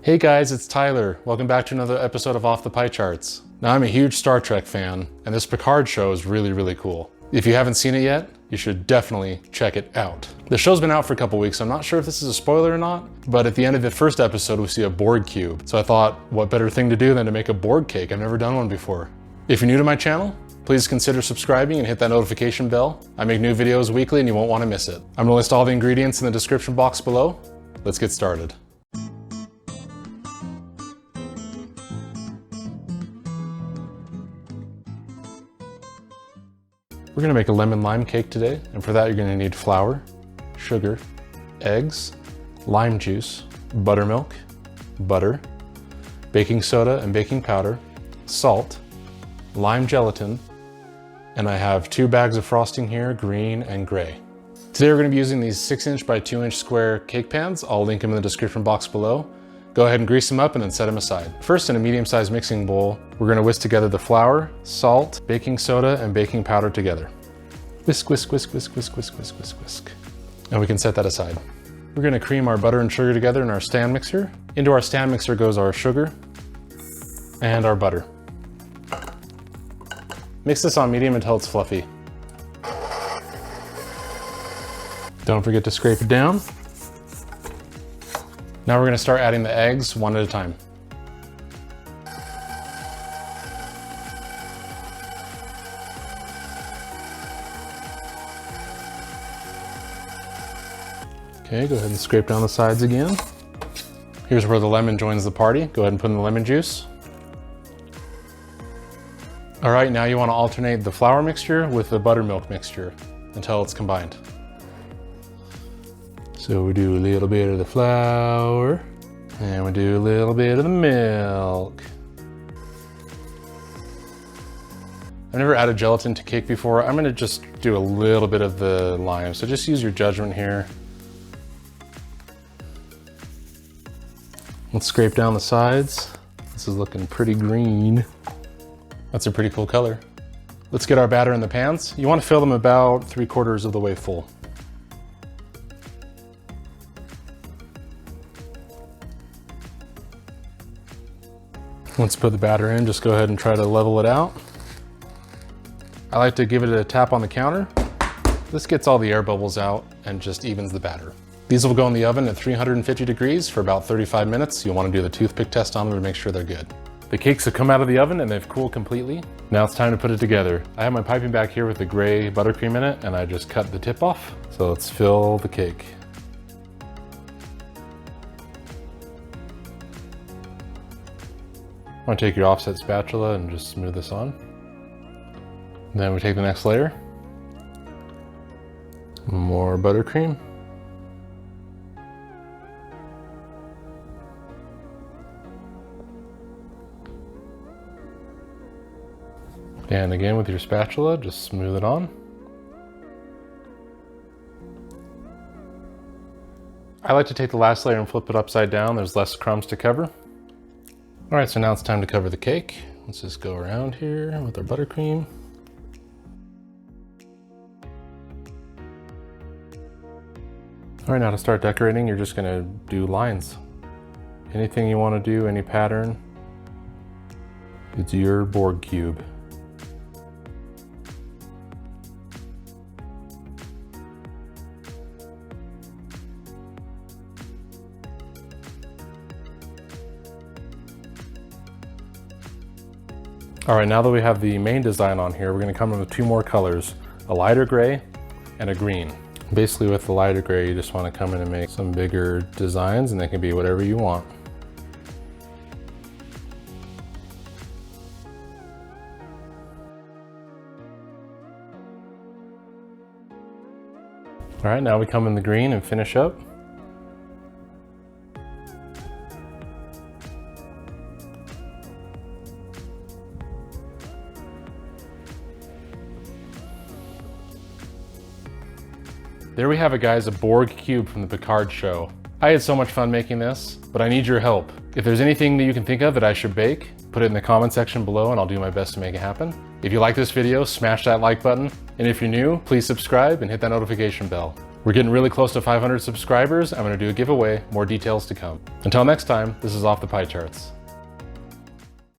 Hey guys, it's Tyler. Welcome back to another episode of Off the Pie Charts. Now I'm a huge Star Trek fan, and this Picard show is really cool. If you haven't seen it yet, you should definitely check it out. The show's been out for a couple weeks, so I'm not sure if this is a spoiler or not, but at the end of the first episode we see a Borg Cube. So I thought, what better thing to do than to make a Borg cake? I've never done one before. If you're new to my channel, please consider subscribing and hit that notification bell. I make new videos weekly and you won't want to miss it. I'm gonna list all the ingredients in the description box below. Let's get started. We're gonna make a lemon lime cake today, and for that you're gonna need flour, sugar, eggs, lime juice, buttermilk, butter, baking soda and baking powder, salt, lime gelatin, and I have 2 bags of frosting here, green and gray. Today we're gonna be using these 6" by 2" square cake pans. I'll link them in the description box below. Go ahead and grease them up and then set them aside. First, in a medium-sized mixing bowl, we're gonna whisk together the flour, salt, baking soda, and baking powder together. Whisk, whisk, whisk, whisk, whisk, whisk, whisk, whisk, whisk. And we can set that aside. We're gonna cream our butter and sugar together in our stand mixer. Into our stand mixer goes our sugar and our butter. Mix this on medium until it's fluffy. Don't forget to scrape it down. Now we're gonna start adding the eggs one at a time. Okay, go ahead and scrape down the sides again. Here's where the lemon joins the party. Go ahead and put in the lemon juice. All right, now you wanna alternate the flour mixture with the buttermilk mixture until it's combined. So we do a little bit of the flour, and we do a little bit of the milk. I've never added gelatin to cake before. I'm gonna just do a little bit of the lime, so just use your judgment here. Let's scrape down the sides. This is looking pretty green. That's a pretty cool color. Let's get our batter in the pans. You want to fill them about 3/4 of the way full. Once you put the batter in, just go ahead and try to level it out. I like to give it a tap on the counter. This gets all the air bubbles out and just evens the batter. These will go in the oven at 350 degrees for about 35 minutes. You'll want to do the toothpick test on them to make sure they're good. The cakes have come out of the oven and they've cooled completely. Now it's time to put it together. I have my piping back here with the gray buttercream in it, and I just cut the tip off. So let's fill the cake. I want to take your offset spatula and just smooth this on. And then we take the next layer. More buttercream. And again with your spatula, just smooth it on. I like to take the last layer and flip it upside down. There's less crumbs to cover. All right, so now it's time to cover the cake. Let's just go around here with our buttercream. All right, now to start decorating, you're just gonna do lines. Anything you wanna do, any pattern, it's your Borg Cube. All right, now that we have the main design on here, we're gonna come in with 2 more colors, a lighter gray and a green. Basically with the lighter gray, you just wanna come in and make some bigger designs, and they can be whatever you want. All right, now we come in the green and finish up. There we have it, guys, a Borg Cube from the Picard show. I had so much fun making this, but I need your help. If there's anything that you can think of that I should bake, put it in the comment section below and I'll do my best to make it happen. If you like this video, smash that like button. And if you're new, please subscribe and hit that notification bell. We're getting really close to 500 subscribers. I'm gonna do a giveaway, more details to come. Until next time, this is Off the Pie Charts.